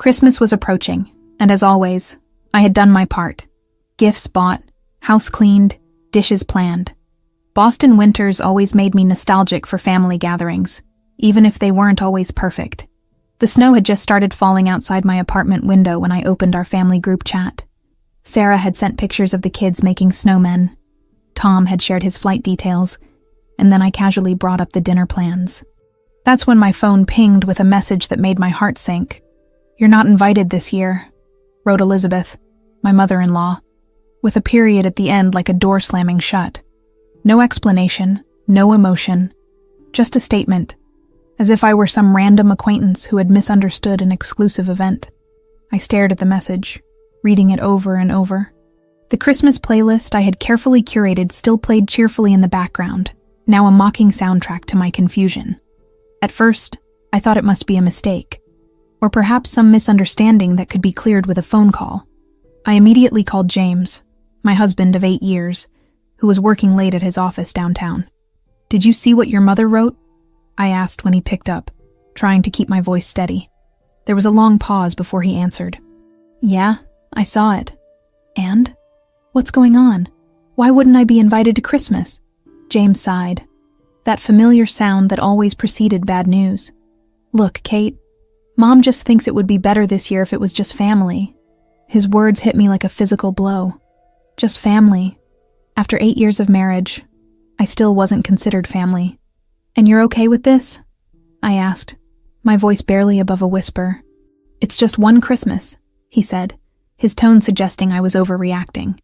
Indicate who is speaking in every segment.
Speaker 1: Christmas was approaching, and as always, I had done my part. Gifts bought, house cleaned, dishes planned. Boston winters always made me nostalgic for family gatherings, even if they weren't always perfect. The snow had just started falling outside my apartment window when I opened our family group chat. Sarah had sent pictures of the kids making snowmen. Tom had shared his flight details, and then I casually brought up the dinner plans. That's when my phone pinged with a message that made my heart sink. "You're not invited this year," wrote Elizabeth, my mother-in-law, with a period at the end like a door slamming shut. No explanation, no emotion, just a statement, as if I were some random acquaintance who had misunderstood an exclusive event. I stared at the message, reading it over and over. The Christmas playlist I had carefully curated still played cheerfully in the background, now a mocking soundtrack to my confusion. At first, I thought it must be a mistake, or perhaps some misunderstanding that could be cleared with a phone call. I immediately called James, my husband of 8 years, who was working late at his office downtown. "Did you see what your mother wrote?" I asked when he picked up, trying to keep my voice steady. There was a long pause before he answered. "Yeah, I saw it. And? What's going on? Why wouldn't I be invited to Christmas?" James sighed. That familiar sound that always preceded bad news. "Look, Kate, Mom just thinks it would be better this year if it was just family." His words hit me like a physical blow. Just family. After 8 years of marriage, I still wasn't considered family. "And you're okay with this?" I asked, my voice barely above a whisper. "It's just one Christmas," he said, his tone suggesting I was overreacting.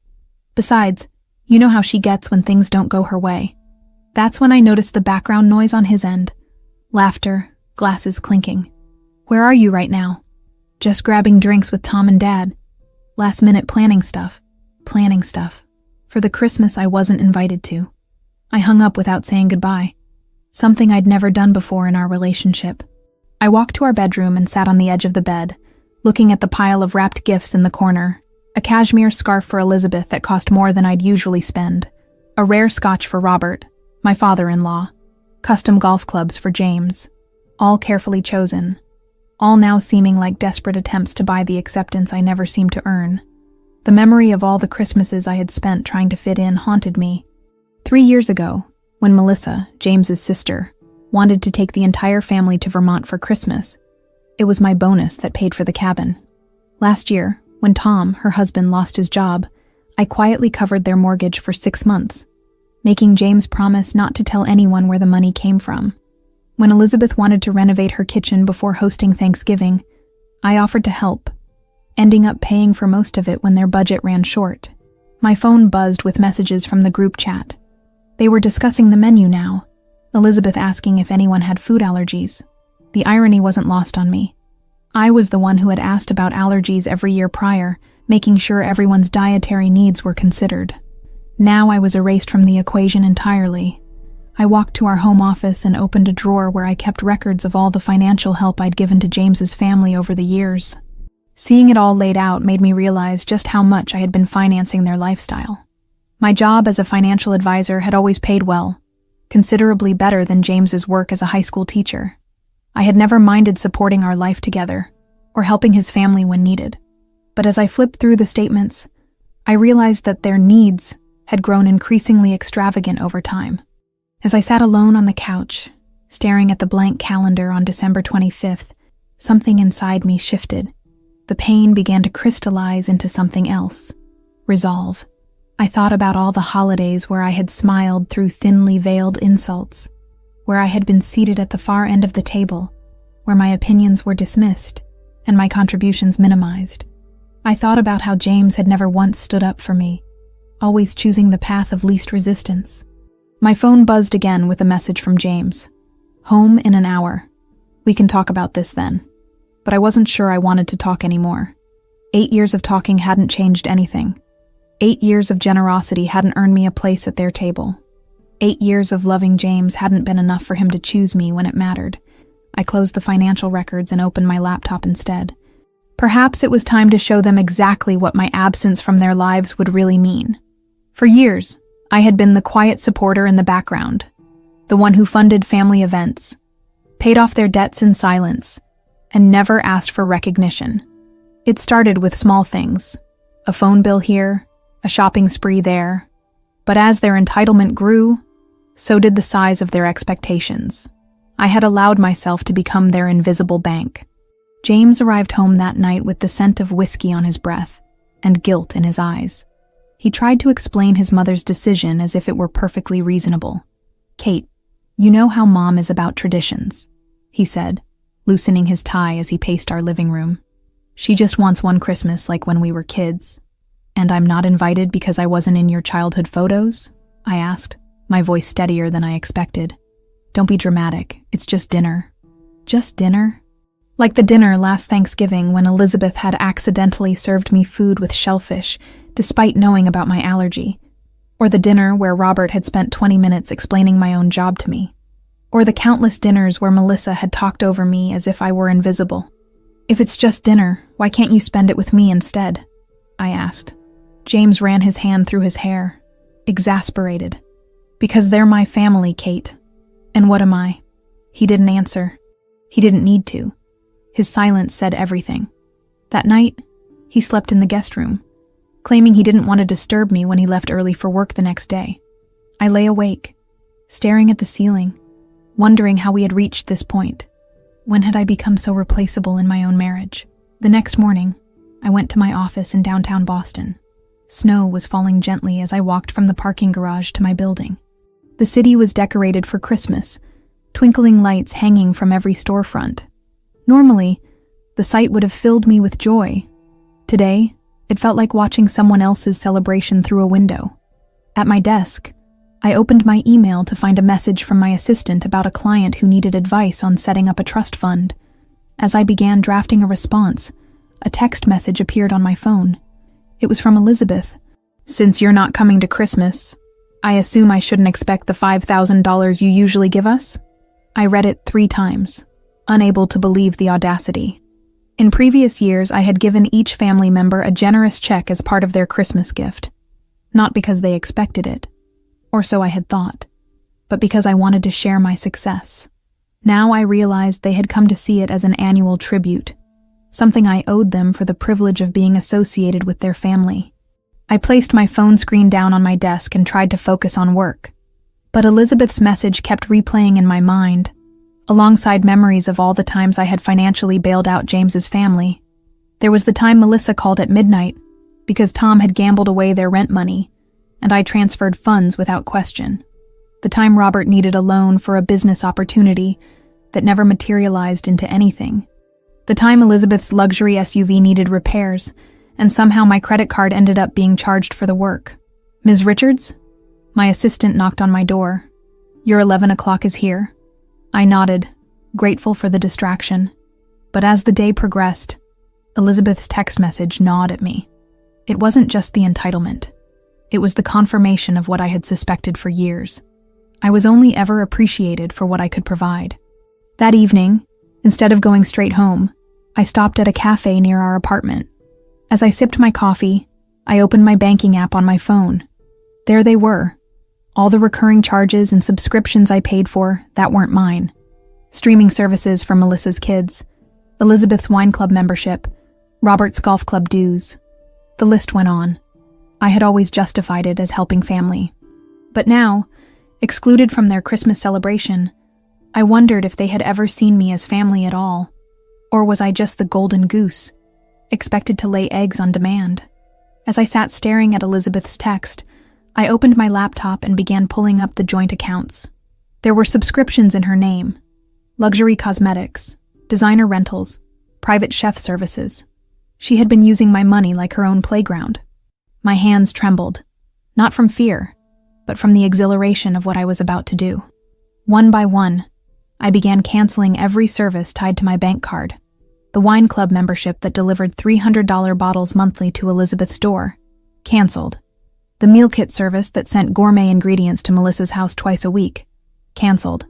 Speaker 1: "Besides, you know how she gets when things don't go her way." That's when I noticed the background noise on his end. Laughter, glasses clinking. "Where are you right now?" "Just grabbing drinks with Tom and Dad. Last-minute planning stuff. For the Christmas I wasn't invited to." I hung up without saying goodbye, something I'd never done before in our relationship. I walked to our bedroom and sat on the edge of the bed, looking at the pile of wrapped gifts in the corner, a cashmere scarf for Elizabeth that cost more than I'd usually spend, a rare scotch for Robert, my father-in-law, custom golf clubs for James, all carefully chosen, all now seeming like desperate attempts to buy the acceptance I never seemed to earn. The memory of all the Christmases I had spent trying to fit in haunted me. 3 years ago, when Melissa, James's sister, wanted to take the entire family to Vermont for Christmas, it was my bonus that paid for the cabin. Last year, when Tom, her husband, lost his job, I quietly covered their mortgage for 6 months, making James promise not to tell anyone where the money came from. When Elizabeth wanted to renovate her kitchen before hosting Thanksgiving, I offered to help, ending up paying for most of it when their budget ran short. My phone buzzed with messages from the group chat. They were discussing the menu now, Elizabeth asking if anyone had food allergies. The irony wasn't lost on me. I was the one who had asked about allergies every year prior, making sure everyone's dietary needs were considered. Now I was erased from the equation entirely. I walked to our home office and opened a drawer where I kept records of all the financial help I'd given to James's family over the years. Seeing it all laid out made me realize just how much I had been financing their lifestyle. My job as a financial advisor had always paid well, considerably better than James's work as a high school teacher. I had never minded supporting our life together, or helping his family when needed. But as I flipped through the statements, I realized that their needs had grown increasingly extravagant over time. As I sat alone on the couch, staring at the blank calendar on December 25th, something inside me shifted. The pain began to crystallize into something else. Resolve. I thought about all the holidays where I had smiled through thinly veiled insults, where I had been seated at the far end of the table, where my opinions were dismissed and my contributions minimized. I thought about how James had never once stood up for me, always choosing the path of least resistance. My phone buzzed again with a message from James. "Home in an hour. We can talk about this then." But I wasn't sure I wanted to talk anymore. 8 years of talking hadn't changed anything. 8 years of generosity hadn't earned me a place at their table. 8 years of loving James hadn't been enough for him to choose me when it mattered. I closed the financial records and opened my laptop instead. Perhaps it was time to show them exactly what my absence from their lives would really mean. For years, I had been the quiet supporter in the background, the one who funded family events, paid off their debts in silence, and never asked for recognition. It started with small things, a phone bill here, a shopping spree there, but as their entitlement grew, so did the size of their expectations. I had allowed myself to become their invisible bank. James arrived home that night with the scent of whiskey on his breath and guilt in his eyes. He tried to explain his mother's decision as if it were perfectly reasonable. "Kate, you know how Mom is about traditions," he said, loosening his tie as he paced our living room. "She just wants one Christmas like when we were kids. And I'm not invited because I wasn't in your childhood photos?" I asked, my voice steadier than I expected. "Don't be dramatic, it's just dinner." "Just dinner?" Like the dinner last Thanksgiving when Elizabeth had accidentally served me food with shellfish, despite knowing about my allergy. Or the dinner where Robert had spent 20 minutes explaining my own job to me. Or the countless dinners where Melissa had talked over me as if I were invisible. "If it's just dinner, why can't you spend it with me instead?" I asked. James ran his hand through his hair, exasperated. "Because they're my family, Kate. And what am I?" He didn't answer. He didn't need to. His silence said everything. That night, he slept in the guest room, claiming he didn't want to disturb me when he left early for work the next day. I lay awake, staring at the ceiling, wondering how we had reached this point. When had I become so replaceable in my own marriage? The next morning, I went to my office in downtown Boston. Snow was falling gently as I walked from the parking garage to my building. The city was decorated for Christmas, twinkling lights hanging from every storefront. Normally, the sight would have filled me with joy. Today, it felt like watching someone else's celebration through a window. At my desk, I opened my email to find a message from my assistant about a client who needed advice on setting up a trust fund. As I began drafting a response, a text message appeared on my phone. It was from Elizabeth. "Since you're not coming to Christmas, I assume I shouldn't expect the $5,000 you usually give us?" I read it 3 times, unable to believe the audacity. In previous years, I had given each family member a generous check as part of their Christmas gift. Not because they expected it, or so I had thought, but because I wanted to share my success. Now I realized they had come to see it as an annual tribute, something I owed them for the privilege of being associated with their family. I placed my phone screen down on my desk and tried to focus on work. But Elizabeth's message kept replaying in my mind, alongside memories of all the times I had financially bailed out James's family. There was the time Melissa called at midnight because Tom had gambled away their rent money, and I transferred funds without question. The time Robert needed a loan for a business opportunity that never materialized into anything. The time Elizabeth's luxury SUV needed repairs, and somehow my credit card ended up being charged for the work. "Ms. Richards?" My assistant knocked on my door. "Your 11 o'clock is here." I nodded, grateful for the distraction. But as the day progressed, Elizabeth's text message gnawed at me. It wasn't just the entitlement. It was the confirmation of what I had suspected for years. I was only ever appreciated for what I could provide. That evening, instead of going straight home, I stopped at a cafe near our apartment. As I sipped my coffee, I opened my banking app on my phone. There they were. All the recurring charges and subscriptions I paid for that weren't mine. Streaming services for Melissa's kids, Elizabeth's wine club membership, Robert's golf club dues. The list went on. I had always justified it as helping family. But now, excluded from their Christmas celebration, I wondered if they had ever seen me as family at all. Or was I just the golden goose, expected to lay eggs on demand? As I sat staring at Elizabeth's text, I opened my laptop and began pulling up the joint accounts. There were subscriptions in her name: luxury cosmetics, designer rentals, private chef services. She had been using my money like her own playground. My hands trembled, not from fear, but from the exhilaration of what I was about to do. One by one, I began canceling every service tied to my bank card. The wine club membership that delivered $300 bottles monthly to Elizabeth's door. Canceled. The meal kit service that sent gourmet ingredients to Melissa's house twice a week. Canceled.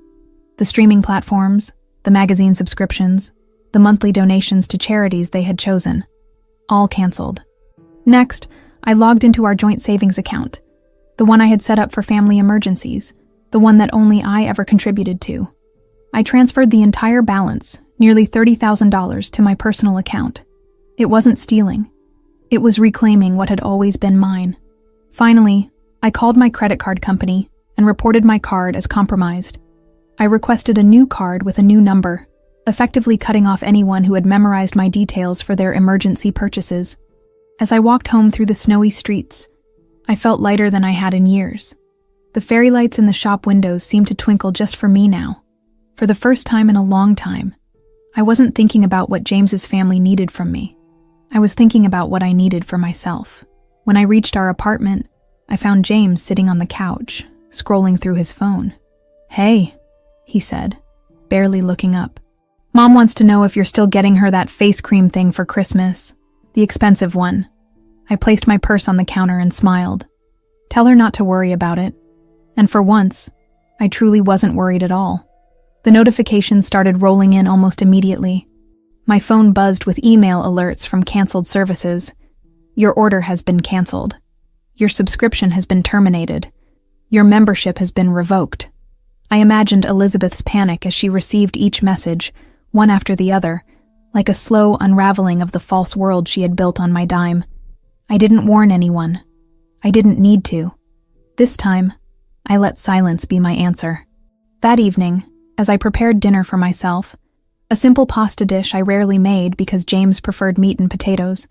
Speaker 1: The streaming platforms, the magazine subscriptions, the monthly donations to charities they had chosen. All canceled. Next, I logged into our joint savings account, the one I had set up for family emergencies, the one that only I ever contributed to. I transferred the entire balance, nearly $30,000, to my personal account. It wasn't stealing. It was reclaiming what had always been mine. Finally, I called my credit card company and reported my card as compromised. I requested a new card with a new number, effectively cutting off anyone who had memorized my details for their emergency purchases. As I walked home through the snowy streets, I felt lighter than I had in years. The fairy lights in the shop windows seemed to twinkle just for me now. For the first time in a long time, I wasn't thinking about what James's family needed from me. I was thinking about what I needed for myself. When I reached our apartment, I found James sitting on the couch, scrolling through his phone. "Hey," he said, barely looking up. "Mom wants to know if you're still getting her that face cream thing for Christmas. The expensive one." I placed my purse on the counter and smiled. "Tell her not to worry about it." And for once, I truly wasn't worried at all. The notifications started rolling in almost immediately. My phone buzzed with email alerts from canceled services. "Your order has been canceled. Your subscription has been terminated. Your membership has been revoked." I imagined Elizabeth's panic as she received each message, one after the other, like a slow unraveling of the false world she had built on my dime. I didn't warn anyone. I didn't need to. This time, I let silence be my answer. That evening, as I prepared dinner for myself, a simple pasta dish I rarely made because James preferred meat and potatoes,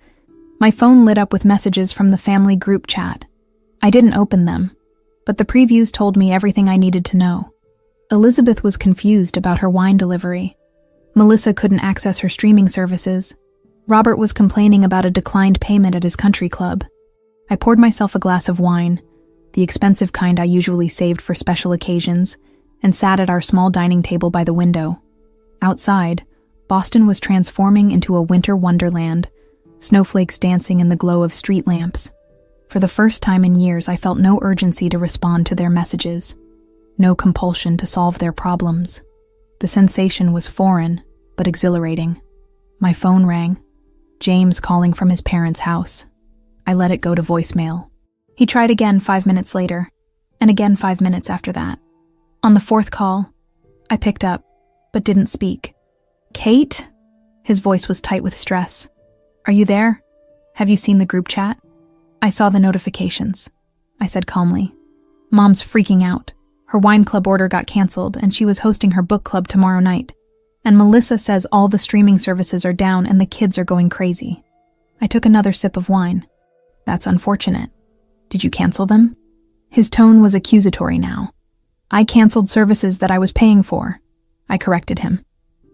Speaker 1: my phone lit up with messages from the family group chat. I didn't open them, but the previews told me everything I needed to know. Elizabeth was confused about her wine delivery. Melissa couldn't access her streaming services. Robert was complaining about a declined payment at his country club. I poured myself a glass of wine, the expensive kind I usually saved for special occasions, and sat at our small dining table by the window. Outside, Boston was transforming into a winter wonderland, snowflakes dancing in the glow of street lamps. For the first time in years, I felt no urgency to respond to their messages, no compulsion to solve their problems. The sensation was foreign, but exhilarating. My phone rang. James calling from his parents' house. I let it go to voicemail. He tried again 5 minutes later, and again 5 minutes after that. On the fourth call, I picked up, but didn't speak. "Kate?" His voice was tight with stress. "Are you there? Have you seen the group chat?" "I saw the notifications," I said calmly. "Mom's freaking out. Her wine club order got canceled, and she was hosting her book club tomorrow night. And Melissa says all the streaming services are down and the kids are going crazy." I took another sip of wine. "That's unfortunate. Did you cancel them?" His tone was accusatory now. "I canceled services that I was paying for," I corrected him.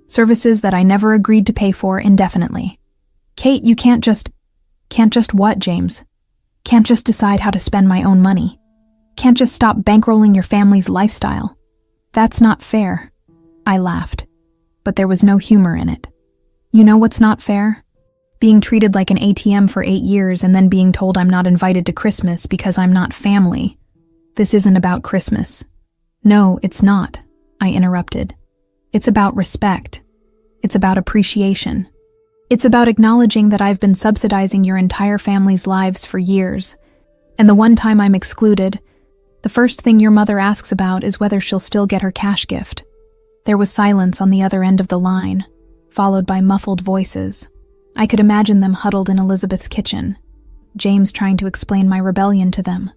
Speaker 1: "Services that I never agreed to pay for indefinitely." "Kate, you can't just..." "Can't just what, James? Can't just decide how to spend my own money. Can't just stop bankrolling your family's lifestyle. That's not fair." I laughed, but there was no humor in it. "You know what's not fair? Being treated like an ATM for 8 years and then being told I'm not invited to Christmas because I'm not family. This isn't about Christmas." "No, it's not," I interrupted. "It's about respect. It's about appreciation. It's about acknowledging that I've been subsidizing your entire family's lives for years, and the one time I'm excluded, the first thing your mother asks about is whether she'll still get her cash gift." There was silence on the other end of the line, followed by muffled voices. I could imagine them huddled in Elizabeth's kitchen, James trying to explain my rebellion to them,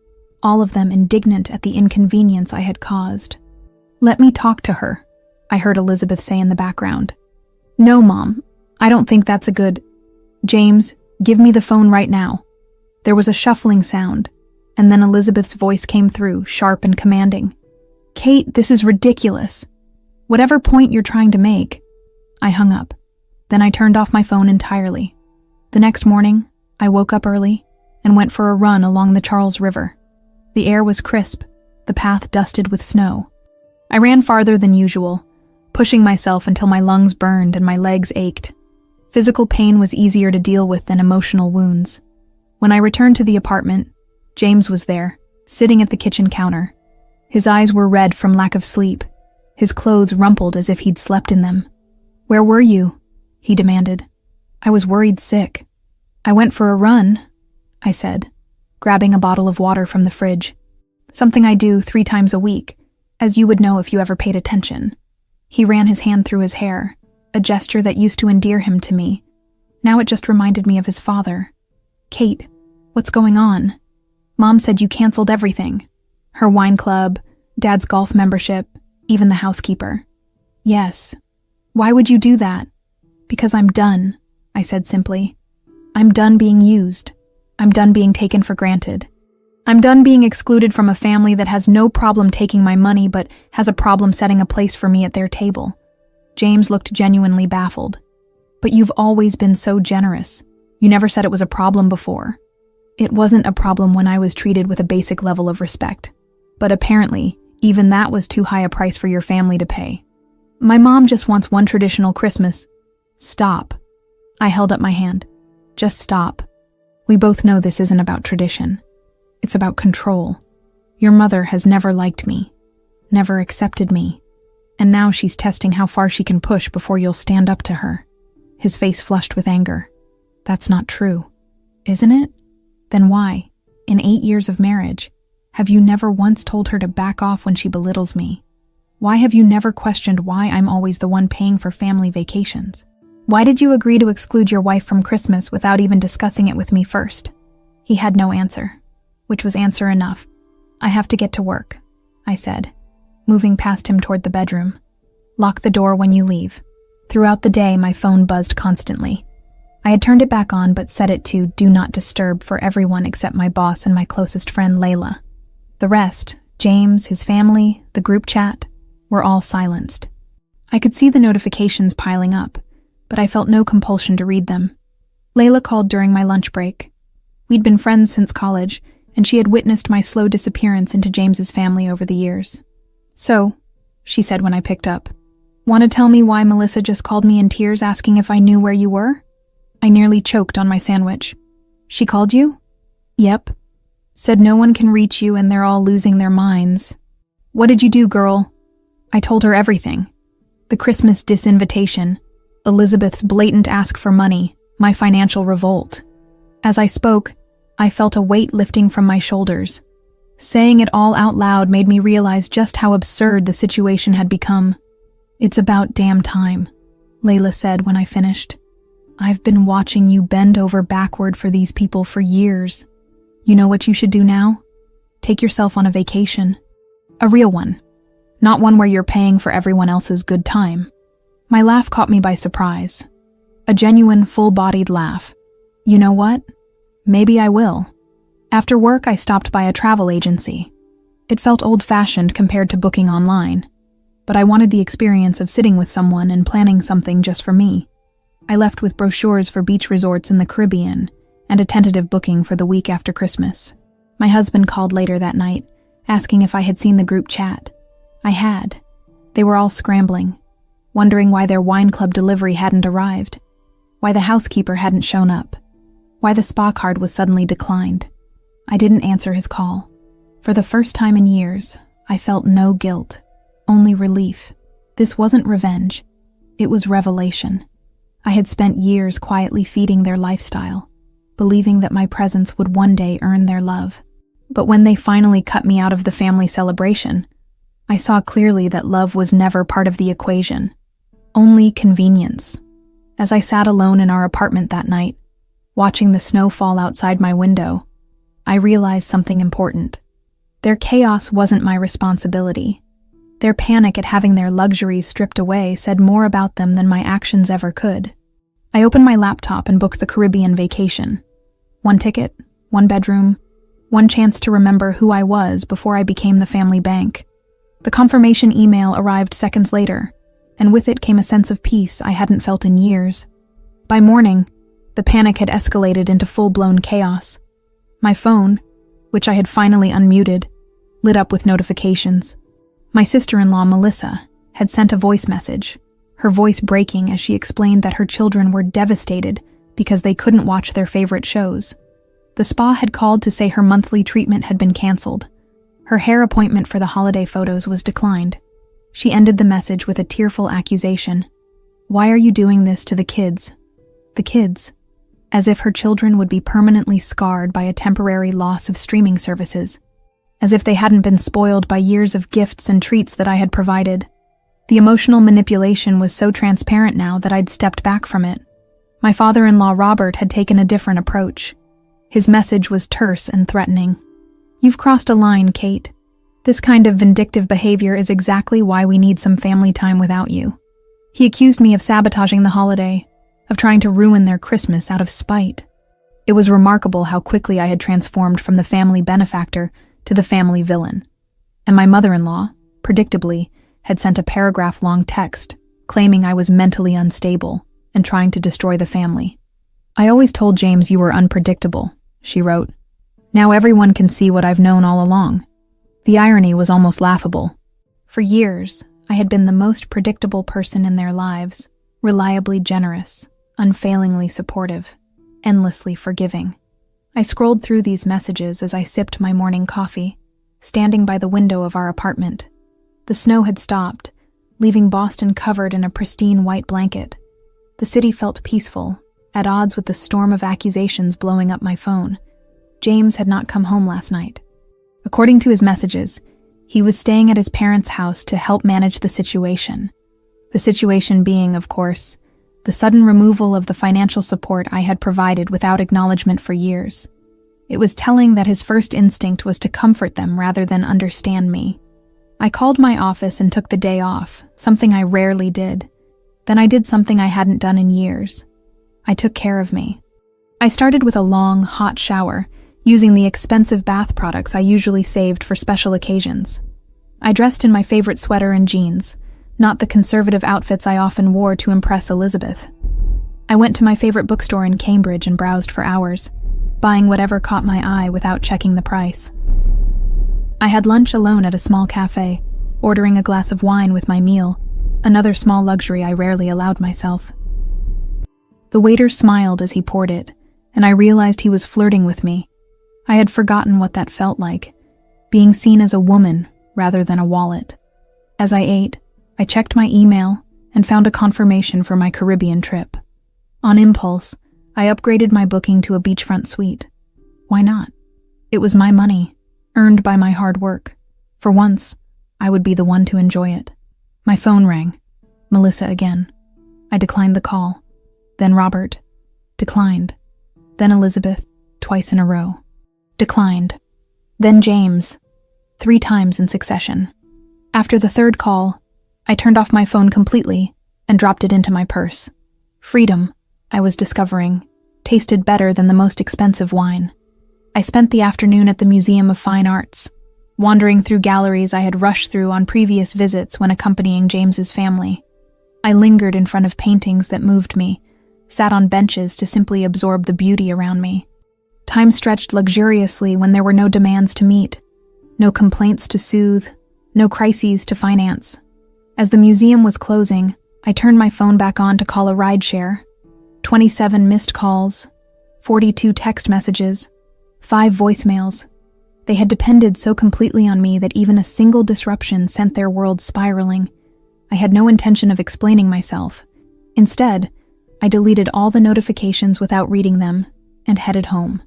Speaker 1: all of them indignant at the inconvenience I had caused. "Let me talk to her," I heard Elizabeth say in the background. "No, Mom, I don't think that's a good..." "James, give me the phone right now." There was a shuffling sound, and then Elizabeth's voice came through, sharp and commanding. "Kate, this is ridiculous. Whatever point you're trying to make." I hung up. Then I turned off my phone entirely. The next morning, I woke up early and went for a run along the Charles River. The air was crisp, the path dusted with snow. I ran farther than usual, pushing myself until my lungs burned and my legs ached. Physical pain was easier to deal with than emotional wounds. When I returned to the apartment, James was there, sitting at the kitchen counter. His eyes were red from lack of sleep, his clothes rumpled as if he'd slept in them. "Where were you?" he demanded. "I was worried sick." "I went for a run," I said, grabbing a bottle of water from the fridge. "Something I do 3 times a week, as you would know if you ever paid attention." He ran his hand through his hair, a gesture that used to endear him to me. Now it just reminded me of his father. Kate, what's going on? Mom said you canceled everything. Her wine club, Dad's golf membership, even the housekeeper. Yes. Why would you do that? Because I'm done, I said simply. I'm done being used. I'm done being taken for granted. I'm done being excluded from a family that has no problem taking my money but has a problem setting a place for me at their table. James looked genuinely baffled. But you've always been so generous. You never said it was a problem before. It wasn't a problem when I was treated with a basic level of respect. But apparently, even that was too high a price for your family to pay. My mom just wants one traditional Christmas. Stop. I held up my hand. Just stop. We both know this isn't about tradition. It's about control. Your mother has never liked me, never accepted me, and now she's testing how far she can push before you'll stand up to her. His face flushed with anger. That's not true. Isn't it? Then why, in 8 years of marriage, have you never once told her to back off when she belittles me? Why have you never questioned why I'm always the one paying for family vacations? Why did you agree to exclude your wife from Christmas without even discussing it with me first? He had no answer, which was answer enough. I have to get to work, I said, moving past him toward the bedroom. Lock the door when you leave. Throughout the day, my phone buzzed constantly. I had turned it back on but set it to Do Not Disturb for everyone except my boss and my closest friend, Layla. The rest, James, his family, the group chat, were all silenced. I could see the notifications piling up, but I felt no compulsion to read them. Layla called during my lunch break. We'd been friends since college, and she had witnessed my slow disappearance into James's family over the years. So, she said when I picked up, want to tell me why Melissa just called me in tears asking if I knew where you were? I nearly choked on my sandwich. She called you? Yep. Said no one can reach you and they're all losing their minds. What did you do, girl? I told her everything. The Christmas disinvitation, Elizabeth's blatant ask for money, my financial revolt. As I spoke, I felt a weight lifting from my shoulders. Saying it all out loud made me realize just how absurd the situation had become. It's about damn time, Layla said when I finished. I've been watching you bend over backward for these people for years. You know what you should do now? Take yourself on a vacation. A real one. Not one where you're paying for everyone else's good time. My laugh caught me by surprise. A genuine, full-bodied laugh. You know what? Maybe I will. After work, I stopped by a travel agency. It felt old-fashioned compared to booking online, but I wanted the experience of sitting with someone and planning something just for me. I left with brochures for beach resorts in the Caribbean and a tentative booking for the week after Christmas. My husband called later that night, asking if I had seen the group chat. I had. They were all scrambling, wondering why their wine club delivery hadn't arrived, why the housekeeper hadn't shown up, why the spa card was suddenly declined. I didn't answer his call. For the first time in years, I felt no guilt, only relief. This wasn't revenge. It was revelation. I had spent years quietly feeding their lifestyle, believing that my presence would one day earn their love. But when they finally cut me out of the family celebration, I saw clearly that love was never part of the equation, only convenience. As I sat alone in our apartment that night, watching the snow fall outside my window, I realized something important. Their chaos wasn't my responsibility. Their panic at having their luxuries stripped away said more about them than my actions ever could. I opened my laptop and booked the Caribbean vacation. 1 ticket, 1 bedroom, 1 chance to remember who I was before I became the family bank. The confirmation email arrived seconds later, and with it came a sense of peace I hadn't felt in years. By morning, the panic had escalated into full-blown chaos. My phone, which I had finally unmuted, lit up with notifications. My sister-in-law, Melissa, had sent a voice message, her voice breaking as she explained that her children were devastated because they couldn't watch their favorite shows. The spa had called to say her monthly treatment had been canceled. Her hair appointment for the holiday photos was declined. She ended the message with a tearful accusation. Why are you doing this to the kids? The kids. As if her children would be permanently scarred by a temporary loss of streaming services. As if they hadn't been spoiled by years of gifts and treats that I had provided. The emotional manipulation was so transparent now that I'd stepped back from it. My father-in-law Robert had taken a different approach. His message was terse and threatening. "You've crossed a line, Kate. This kind of vindictive behavior is exactly why we need some family time without you." He accused me of sabotaging the holiday, of trying to ruin their Christmas out of spite. It was remarkable how quickly I had transformed from the family benefactor to the family villain. And my mother-in-law, predictably, had sent a paragraph-long text claiming I was mentally unstable and trying to destroy the family. "I always told James you were unpredictable," she wrote. "Now everyone can see what I've known all along." The irony was almost laughable. For years, I had been the most predictable person in their lives, reliably generous, unfailingly supportive, endlessly forgiving. I scrolled through these messages as I sipped my morning coffee, standing by the window of our apartment. The snow had stopped, leaving Boston covered in a pristine white blanket. The city felt peaceful, at odds with the storm of accusations blowing up my phone. James had not come home last night. According to his messages, he was staying at his parents' house to help manage the situation. The situation being, of course, the sudden removal of the financial support I had provided without acknowledgement for years. It was telling that his first instinct was to comfort them rather than understand me. I called my office and took the day off, something I rarely did. Then I did something I hadn't done in years. I took care of me. I started with a long, hot shower, using the expensive bath products I usually saved for special occasions. I dressed in my favorite sweater and jeans, not the conservative outfits I often wore to impress Elizabeth. I went to my favorite bookstore in Cambridge and browsed for hours, buying whatever caught my eye without checking the price. I had lunch alone at a small cafe, ordering a glass of wine with my meal, another small luxury I rarely allowed myself. The waiter smiled as he poured it, and I realized he was flirting with me. I had forgotten what that felt like, being seen as a woman rather than a wallet. As I ate, I checked my email and found a confirmation for my Caribbean trip. On impulse, I upgraded my booking to a beachfront suite. Why not? It was my money, earned by my hard work. For once, I would be the one to enjoy it. My phone rang. Melissa again. I declined the call. Then Robert. Declined. Then Elizabeth, twice in a row. Declined. Then James. 3 times in succession. After the third call, I turned off my phone completely and dropped it into my purse. Freedom, I was discovering, tasted better than the most expensive wine. I spent the afternoon at the Museum of Fine Arts, wandering through galleries I had rushed through on previous visits when accompanying James's family. I lingered in front of paintings that moved me, sat on benches to simply absorb the beauty around me. Time stretched luxuriously when there were no demands to meet, no complaints to soothe, no crises to finance. As the museum was closing, I turned my phone back on to call a rideshare. 27 missed calls, 42 text messages, 5 voicemails. They had depended so completely on me that even a single disruption sent their world spiraling. I had no intention of explaining myself. Instead, I deleted all the notifications without reading them and headed home.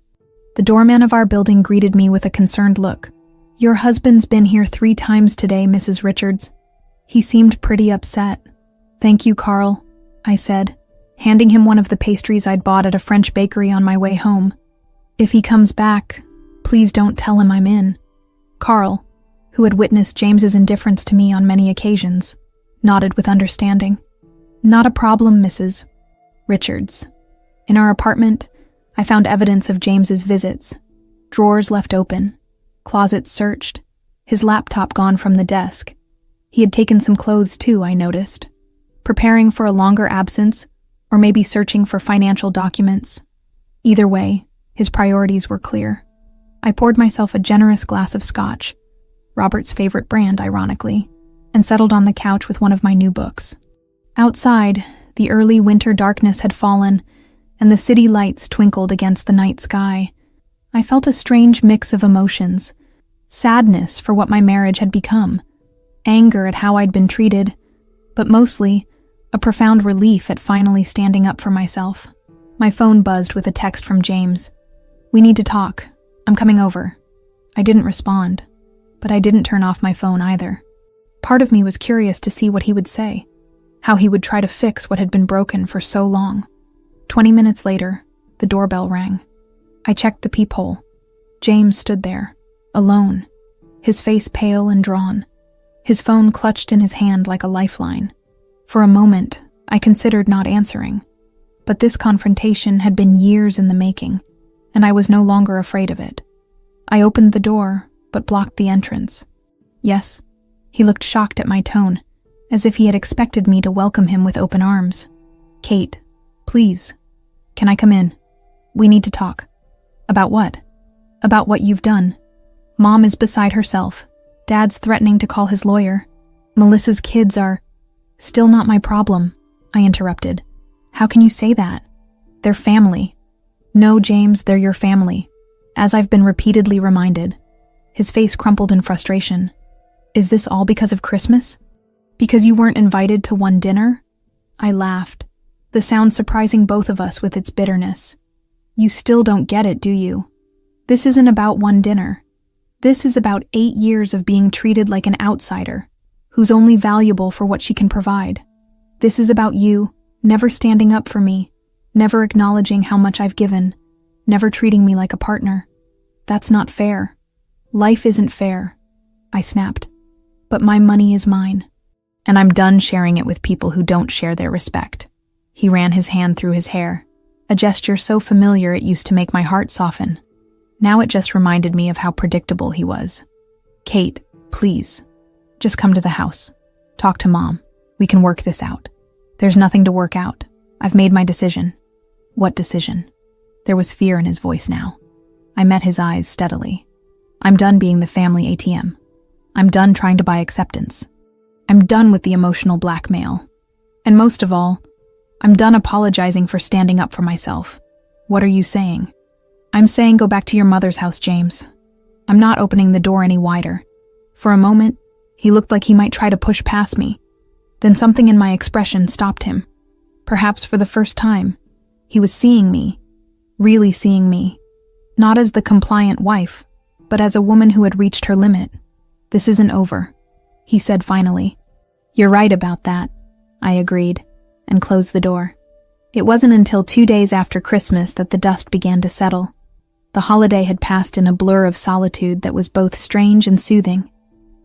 Speaker 1: The doorman of our building greeted me with a concerned look. "Your husband's been here 3 times today, Mrs. Richards." He seemed pretty upset. "Thank you, Carl," I said, handing him one of the pastries I'd bought at a French bakery on my way home. "If he comes back, please don't tell him I'm in." Carl, who had witnessed James's indifference to me on many occasions, nodded with understanding. "Not a problem, Mrs. Richards." In our apartment, I found evidence of James's visits. Drawers left open, closets searched, his laptop gone from the desk. He had taken some clothes too, I noticed, preparing for a longer absence, or maybe searching for financial documents. Either way, his priorities were clear. I poured myself a generous glass of scotch, Robert's favorite brand, ironically, and settled on the couch with one of my new books. Outside, the early winter darkness had fallen, and the city lights twinkled against the night sky. I felt a strange mix of emotions, sadness for what my marriage had become, anger at how I'd been treated, but mostly a profound relief at finally standing up for myself. My phone buzzed with a text from James. "We need to talk. I'm coming over." I didn't respond, but I didn't turn off my phone either. Part of me was curious to see what he would say, how he would try to fix what had been broken for so long. 20 minutes later, the doorbell rang. I checked the peephole. James stood there, alone, his face pale and drawn, his phone clutched in his hand like a lifeline. For a moment, I considered not answering. But this confrontation had been years in the making, and I was no longer afraid of it. I opened the door, but blocked the entrance. Yes, he looked shocked at my tone, as if he had expected me to welcome him with open arms. "Kate, please, can I come in? We need to talk." "About what?" "About what you've done. Mom is beside herself. Dad's threatening to call his lawyer. Melissa's kids are—" "Still not my problem," I interrupted. "How can you say that? They're family." "No, James, they're your family, as I've been repeatedly reminded." His face crumpled in frustration. "Is this all because of Christmas? Because you weren't invited to one dinner?" I laughed, the sound surprising both of us with its bitterness. "You still don't get it, do you? This isn't about one dinner. This is about 8 years of being treated like an outsider, who's only valuable for what she can provide. This is about you, never standing up for me, never acknowledging how much I've given, never treating me like a partner. That's not fair. Life isn't fair," I snapped. "But my money is mine, and I'm done sharing it with people who don't share their respect." He ran his hand through his hair, a gesture so familiar it used to make my heart soften. Now it just reminded me of how predictable he was. "Kate, please, just come to the house. Talk to Mom. We can work this out." "There's nothing to work out. I've made my decision." "What decision?" There was fear in his voice now. I met his eyes steadily. "I'm done being the family ATM. I'm done trying to buy acceptance. I'm done with the emotional blackmail. And most of all, I'm done apologizing for standing up for myself." "What are you saying?" "I'm saying go back to your mother's house, James. I'm not opening the door any wider." For a moment, he looked like he might try to push past me. Then something in my expression stopped him. Perhaps for the first time, he was seeing me, really seeing me, not as the compliant wife, but as a woman who had reached her limit. "This isn't over," he said finally. "You're right about that," I agreed, and closed the door. It wasn't until 2 days after Christmas that the dust began to settle. The holiday had passed in a blur of solitude that was both strange and soothing.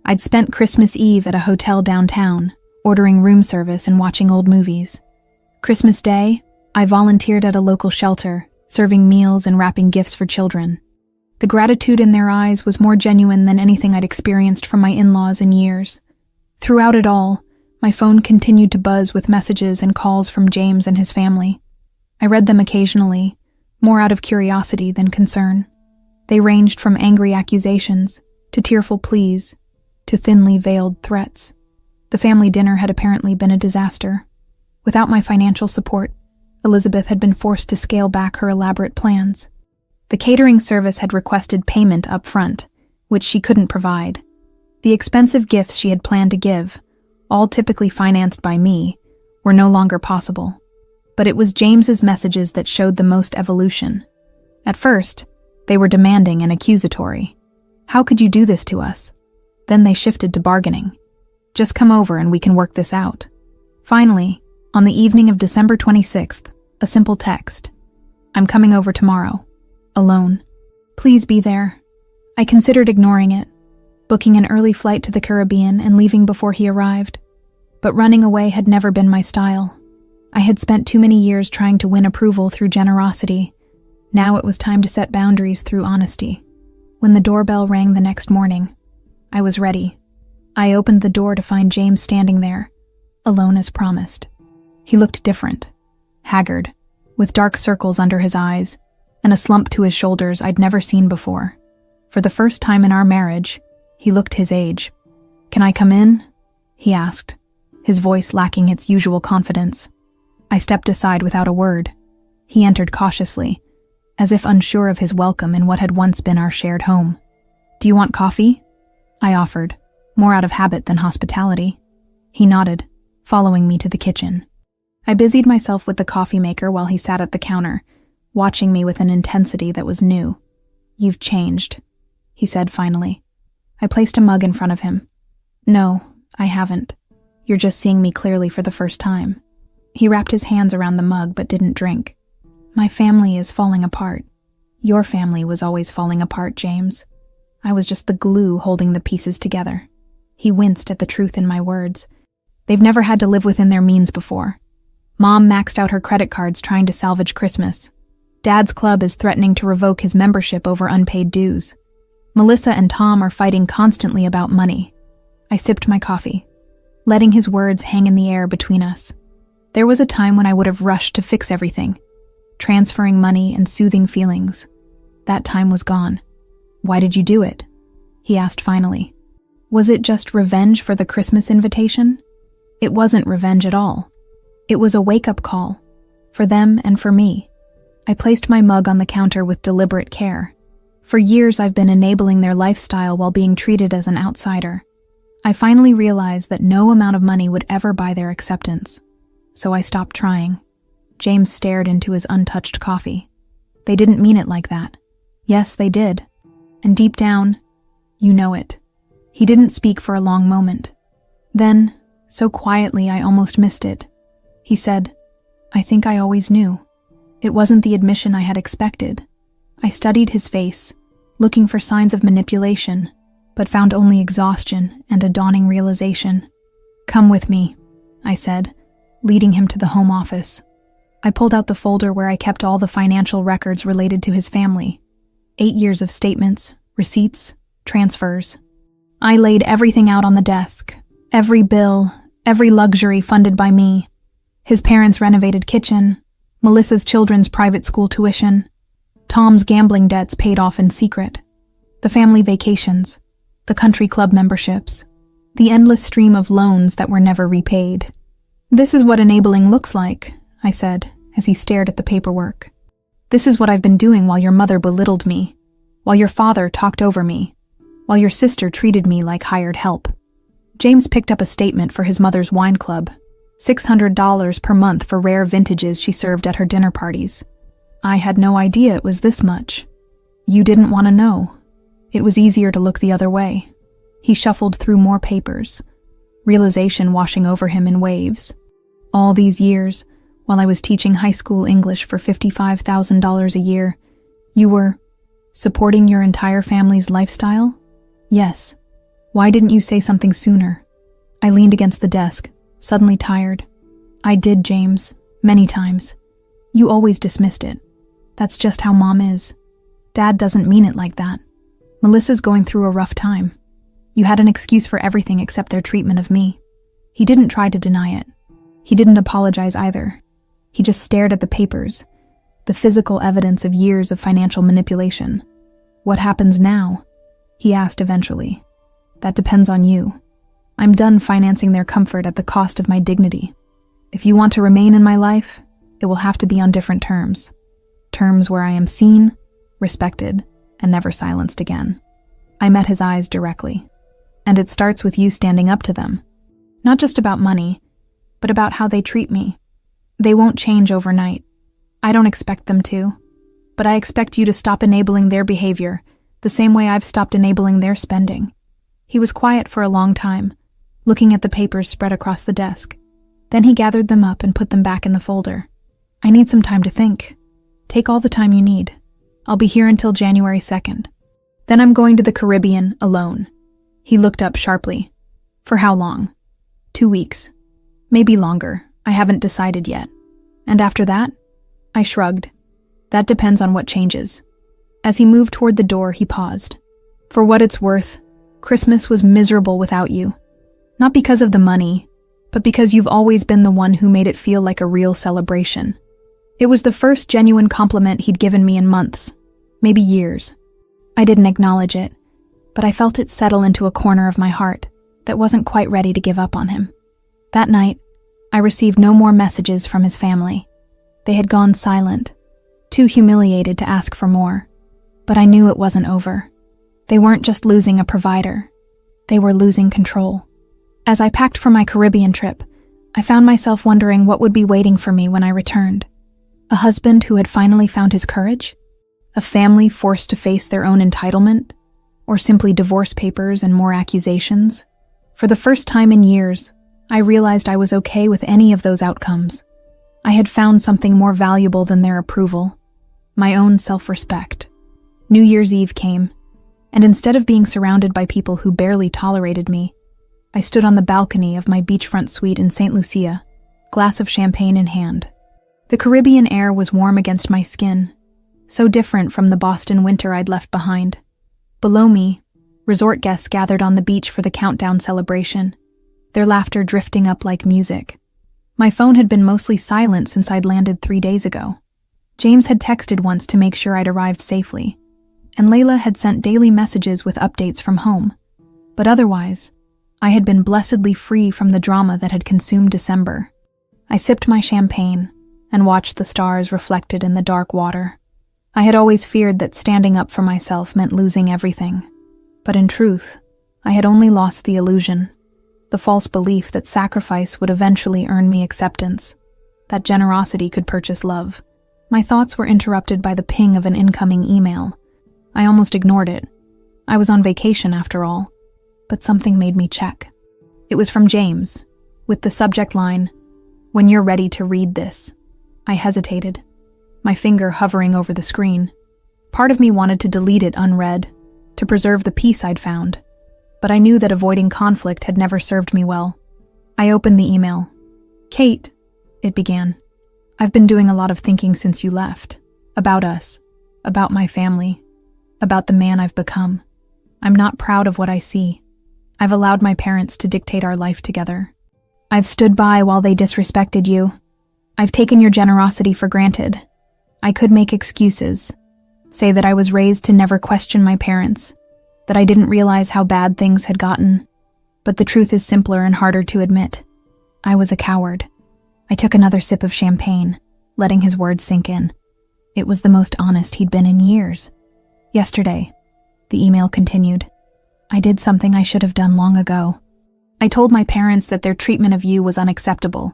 Speaker 1: I'd spent Christmas Eve at a hotel downtown, ordering room service and watching old movies. Christmas Day, I volunteered at a local shelter, serving meals and wrapping gifts for children. The gratitude in their eyes was more genuine than anything I'd experienced from my in-laws in years. Throughout it all, my phone continued to buzz with messages and calls from James and his family. I read them occasionally, more out of curiosity than concern. They ranged from angry accusations, to tearful pleas, to thinly veiled threats. The family dinner had apparently been a disaster. Without my financial support, Elizabeth had been forced to scale back her elaborate plans. The catering service had requested payment up front, which she couldn't provide. The expensive gifts she had planned to give, all typically financed by me, were no longer possible. But it was James's messages that showed the most evolution. At first, they were demanding and accusatory. "How could you do this to us?" Then they shifted to bargaining. "Just come over and we can work this out." Finally, on the evening of December 26th, a simple text. "I'm coming over tomorrow. Alone. Please be there." I considered ignoring it, booking an early flight to the Caribbean and leaving before he arrived. But running away had never been my style. I had spent too many years trying to win approval through generosity. Now it was time to set boundaries through honesty. When the doorbell rang the next morning, I was ready. I opened the door to find James standing there, alone as promised. He looked different, haggard, with dark circles under his eyes, and a slump to his shoulders I'd never seen before. For the first time in our marriage, he looked his age. "Can I come in?" he asked, his voice lacking its usual confidence. I stepped aside without a word. He entered cautiously, as if unsure of his welcome in what had once been our shared home. "Do you want coffee?" I offered, more out of habit than hospitality. He nodded, following me to the kitchen. I busied myself with the coffee maker while he sat at the counter, watching me with an intensity that was new. "You've changed," he said finally. I placed a mug in front of him. "No, I haven't. You're just seeing me clearly for the first time. He wrapped his hands around the mug but didn't drink. My family is falling apart. Your family was always falling apart, James. I was just the glue holding the pieces together. He winced at the truth in my words. They've never had to live within their means before. Mom maxed out her credit cards trying to salvage Christmas. Dad's club is threatening to revoke his membership over unpaid dues. Melissa and Tom are fighting constantly about money. I sipped my coffee, letting his words hang in the air between us. There was a time when I would have rushed to fix everything, transferring money and soothing feelings. That time was gone. Why did you do it? He asked finally. Was it just revenge for the Christmas invitation? It wasn't revenge at all. It was a wake-up call, for them and for me. I placed my mug on the counter with deliberate care. For years I've been enabling their lifestyle while being treated as an outsider. I finally realized that no amount of money would ever buy their acceptance. So I stopped trying. James stared into his untouched coffee. They didn't mean it like that. Yes, they did. And deep down, you know it. He didn't speak for a long moment. Then, so quietly I almost missed it, he said, I think I always knew. It wasn't the admission I had expected. I studied his face, looking for signs of manipulation, but found only exhaustion and a dawning realization. Come with me, I said, leading him to the home office. I pulled out the folder where I kept all the financial records related to his family. 8 years of statements, receipts, transfers. I laid everything out on the desk. Every bill, every luxury funded by me. His parents' renovated kitchen, Melissa's children's private school tuition, Tom's gambling debts paid off in secret, the family vacations, the country club memberships, the endless stream of loans that were never repaid. This is what enabling looks like, I said, as he stared at the paperwork. This is what I've been doing while your mother belittled me, while your father talked over me, while your sister treated me like hired help. James picked up a statement for his mother's wine club, $600 per month for rare vintages she served at her dinner parties. I had no idea it was this much. You didn't want to know. It was easier to look the other way. He shuffled through more papers, realization washing over him in waves. All these years, while I was teaching high school English for $55,000 a year, you were supporting your entire family's lifestyle? Yes. Why didn't you say something sooner? I leaned against the desk, suddenly tired. I did, James, many times. You always dismissed it. That's just how Mom is. Dad doesn't mean it like that. Melissa's going through a rough time. You had an excuse for everything except their treatment of me. He didn't try to deny it. He didn't apologize either. He just stared at the papers, the physical evidence of years of financial manipulation. What happens now? He asked eventually. That depends on you. I'm done financing their comfort at the cost of my dignity. If you want to remain in my life, it will have to be on different terms. Terms where I am seen, respected, and never silenced again. I met his eyes directly. And it starts with you standing up to them. Not just about money, but about how they treat me. They won't change overnight. I don't expect them to. But I expect you to stop enabling their behavior, the same way I've stopped enabling their spending. He was quiet for a long time, looking at the papers spread across the desk. Then he gathered them up and put them back in the folder. I need some time to think. Take all the time you need. I'll be here until January 2nd. Then I'm going to the Caribbean alone. He looked up sharply. For how long? 2 weeks. Maybe longer. I haven't decided yet. And after that? I shrugged. That depends on what changes. As he moved toward the door, he paused. For what it's worth, Christmas was miserable without you. Not because of the money, but because you've always been the one who made it feel like a real celebration. It was the first genuine compliment he'd given me in months, maybe years. I didn't acknowledge it, but I felt it settle into a corner of my heart that wasn't quite ready to give up on him. That night, I received no more messages from his family. They had gone silent, too humiliated to ask for more. But I knew it wasn't over. They weren't just losing a provider. They were losing control. As I packed for my Caribbean trip, I found myself wondering what would be waiting for me when I returned. A husband who had finally found his courage? A family forced to face their own entitlement? Or simply divorce papers and more accusations? For the first time in years, I realized I was okay with any of those outcomes. I had found something more valuable than their approval, my own self-respect. New Year's Eve came, and instead of being surrounded by people who barely tolerated me, I stood on the balcony of my beachfront suite in St. Lucia, glass of champagne in hand. The Caribbean air was warm against my skin, so different from the Boston winter I'd left behind. Below me, resort guests gathered on the beach for the countdown celebration, their laughter drifting up like music. My phone had been mostly silent since I'd landed 3 days ago. James had texted once to make sure I'd arrived safely, and Layla had sent daily messages with updates from home. But otherwise, I had been blessedly free from the drama that had consumed December. I sipped my champagne and watched the stars reflected in the dark water. I had always feared that standing up for myself meant losing everything. But in truth, I had only lost the illusion, the false belief that sacrifice would eventually earn me acceptance, that generosity could purchase love. My thoughts were interrupted by the ping of an incoming email. I almost ignored it. I was on vacation after all, but something made me check. It was from James, with the subject line, "When you're ready to read this." I hesitated, my finger hovering over the screen. Part of me wanted to delete it unread, to preserve the peace I'd found, but I knew that avoiding conflict had never served me well. I opened the email. "Kate," it began, "I've been doing a lot of thinking since you left. About us, about my family, about the man I've become. I'm not proud of what I see. I've allowed my parents to dictate our life together. I've stood by while they disrespected you. I've taken your generosity for granted. I could make excuses, say that I was raised to never question my parents, that I didn't realize how bad things had gotten. But the truth is simpler and harder to admit. I was a coward." I took another sip of champagne, letting his words sink in. It was the most honest he'd been in years. "Yesterday," the email continued, "I did something I should have done long ago. I told my parents that their treatment of you was unacceptable,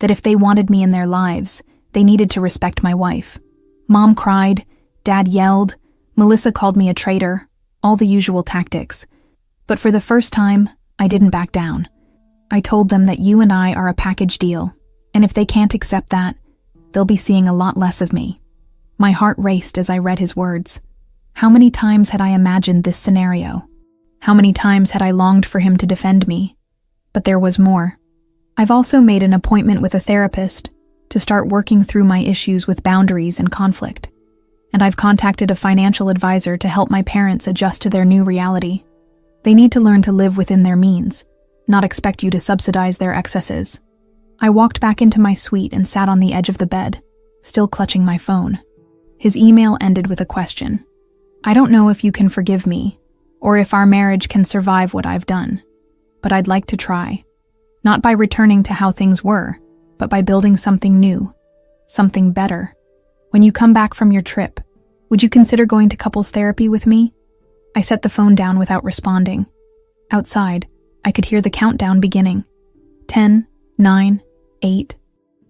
Speaker 1: that if they wanted me in their lives, they needed to respect my wife. Mom cried, Dad yelled, Melissa called me a traitor, all the usual tactics. But for the first time, I didn't back down. I told them that you and I are a package deal, and if they can't accept that, they'll be seeing a lot less of me." My heart raced as I read his words. How many times had I imagined this scenario? How many times had I longed for him to defend me? But there was more. I've also made an appointment with a therapist to start working through my issues with boundaries and conflict. And I've contacted a financial advisor to help my parents adjust to their new reality. They need to learn to live within their means, not expect you to subsidize their excesses. I walked back into my suite and sat on the edge of the bed, still clutching my phone. His email ended with a question. "I don't know if you can forgive me, or if our marriage can survive what I've done, but I'd like to try. Not by returning to how things were, but by building something new, something better. When you come back from your trip, would you consider going to couples therapy with me?" I set the phone down without responding. Outside, I could hear the countdown beginning. 10, 9, 8.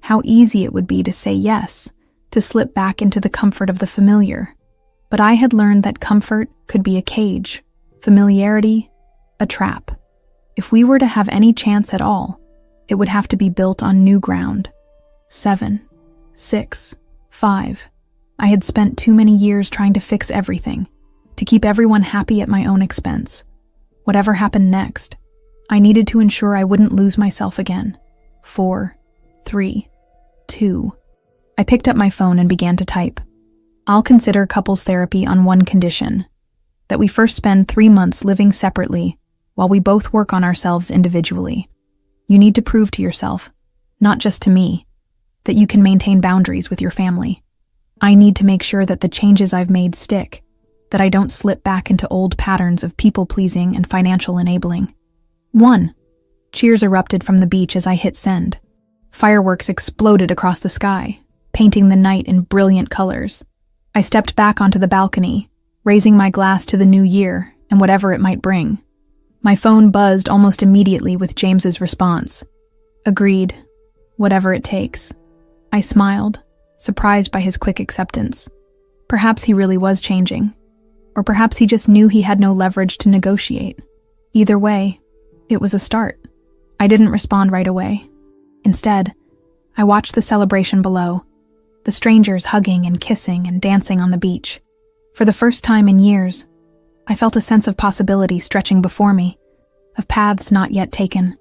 Speaker 1: How easy it would be to say yes, to slip back into the comfort of the familiar. But I had learned that comfort could be a cage, familiarity, a trap. If we were to have any chance at all, it would have to be built on new ground. 7, 6, 5. I had spent too many years trying to fix everything, to keep everyone happy at my own expense. Whatever happened next, I needed to ensure I wouldn't lose myself again. 4, 3, 2. I picked up my phone and began to type. "I'll consider couples therapy on one condition, that we first spend 3 months living separately while we both work on ourselves individually. You need to prove to yourself, not just to me, that you can maintain boundaries with your family. I need to make sure that the changes I've made stick, that I don't slip back into old patterns of people-pleasing and financial enabling." 1. Cheers erupted from the beach as I hit send. Fireworks exploded across the sky, painting the night in brilliant colors. I stepped back onto the balcony, raising my glass to the new year and whatever it might bring. My phone buzzed almost immediately with James's response. "Agreed. Whatever it takes." I smiled, surprised by his quick acceptance. Perhaps he really was changing. Or perhaps he just knew he had no leverage to negotiate. Either way, It was a start. I didn't respond right away. Instead, I watched the celebration below, the strangers hugging and kissing and dancing on the beach. For the first time in years, I felt a sense of possibility stretching before me, of paths not yet taken.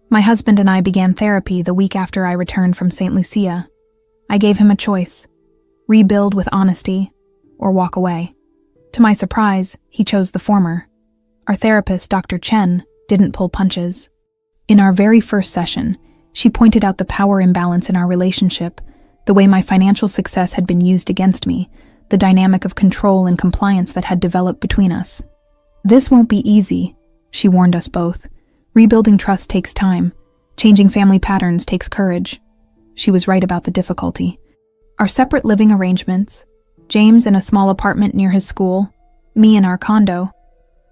Speaker 1: My husband and I began therapy the week after I returned from St. Lucia. I gave him a choice: rebuild with honesty or walk away. To my surprise, he chose the former. Our therapist, Dr. Chen, didn't pull punches. In our very first session, she pointed out the power imbalance in our relationship, the way my financial success had been used against me, the dynamic of control and compliance that had developed between us. "This won't be easy," she warned us both. "Rebuilding trust takes time. Changing family patterns takes courage." She was right about the difficulty. Our separate living arrangements, James in a small apartment near his school, me in our condo,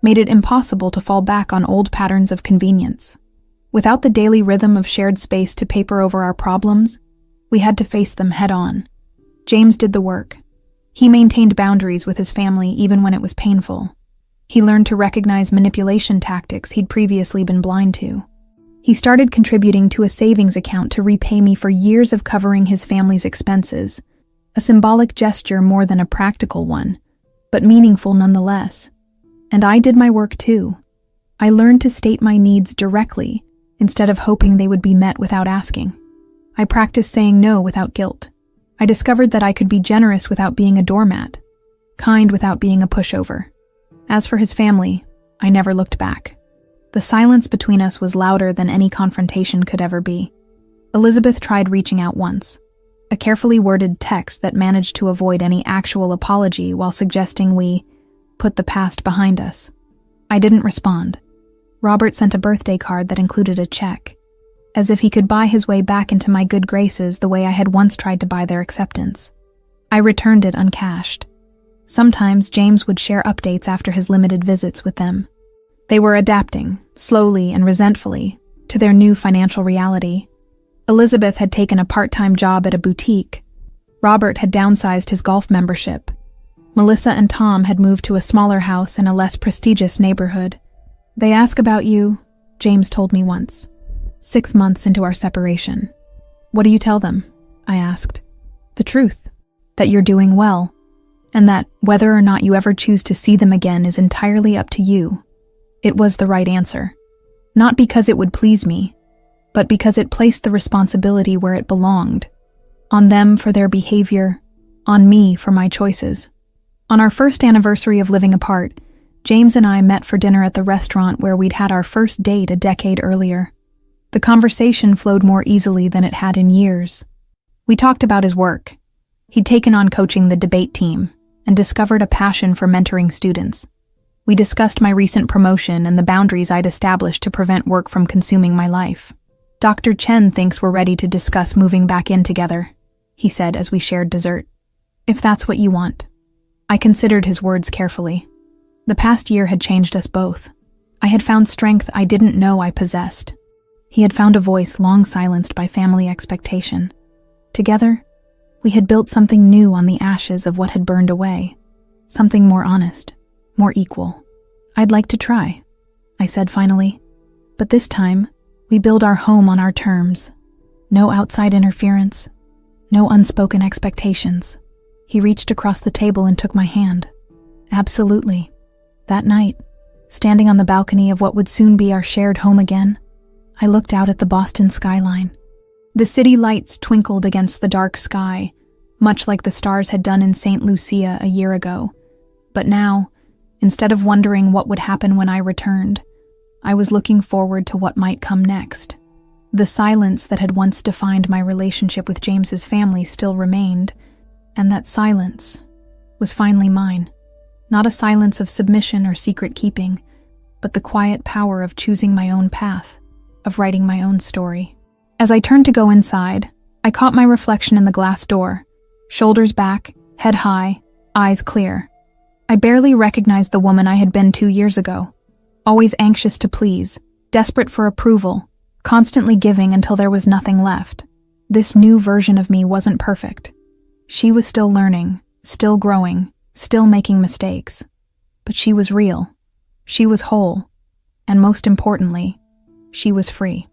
Speaker 1: made it impossible to fall back on old patterns of convenience. Without the daily rhythm of shared space to paper over our problems, we had to face them head-on. James did the work. He maintained boundaries with his family even when it was painful. He learned to recognize manipulation tactics he'd previously been blind to. He started contributing to a savings account to repay me for years of covering his family's expenses, a symbolic gesture more than a practical one, but meaningful nonetheless. And I did my work too. I learned to state my needs directly instead of hoping they would be met without asking. I practiced saying no without guilt. I discovered that I could be generous without being a doormat, kind without being a pushover. As for his family, I never looked back. The silence between us was louder than any confrontation could ever be. Elizabeth tried reaching out once, a carefully worded text that managed to avoid any actual apology while suggesting we put the past behind us. I didn't respond. Robert sent a birthday card that included a check, as if he could buy his way back into my good graces the way I had once tried to buy their acceptance. I returned it uncashed. Sometimes James would share updates after his limited visits with them. They were adapting, slowly and resentfully, to their new financial reality. Elizabeth had taken a part-time job at a boutique. Robert had downsized his golf membership. Melissa and Tom had moved to a smaller house in a less prestigious neighborhood. "They ask about you," James told me once, 6 months into our separation. "What do you tell them?" I asked. "The truth, that you're doing well, and that whether or not you ever choose to see them again is entirely up to you." It was the right answer. Not because it would please me, but because it placed the responsibility where it belonged. On them for their behavior, on me for my choices. On our first anniversary of living apart, James and I met for dinner at the restaurant where we'd had our first date a decade earlier. The conversation flowed more easily than it had in years. We talked about his work. He'd taken on coaching the debate team and discovered a passion for mentoring students. We discussed my recent promotion and the boundaries I'd established to prevent work from consuming my life. "Dr. Chen thinks we're ready to discuss moving back in together," he said as we shared dessert. "If that's what you want." I considered his words carefully. The past year had changed us both. I had found strength I didn't know I possessed. He had found a voice long silenced by family expectation. Together, we had built something new on the ashes of what had burned away. Something more honest, more equal. "I'd like to try," I said finally. "But this time, we build our home on our terms. No outside interference, no unspoken expectations." He reached across the table and took my hand. "Absolutely." That night, standing on the balcony of what would soon be our shared home again, I looked out at the Boston skyline. The city lights twinkled against the dark sky, much like the stars had done in St. Lucia a year ago. But now, instead of wondering what would happen when I returned, I was looking forward to what might come next. The silence that had once defined my relationship with James's family still remained, and that silence was finally mine. Not a silence of submission or secret keeping, but the quiet power of choosing my own path, of writing my own story. As I turned to go inside, I caught my reflection in the glass door, shoulders back, head high, eyes clear. I barely recognized the woman I had been 2 years ago, always anxious to please, desperate for approval, constantly giving until there was nothing left. This new version of me wasn't perfect. She was still learning, still growing, still making mistakes. But she was real. She was whole. And most importantly, She was free.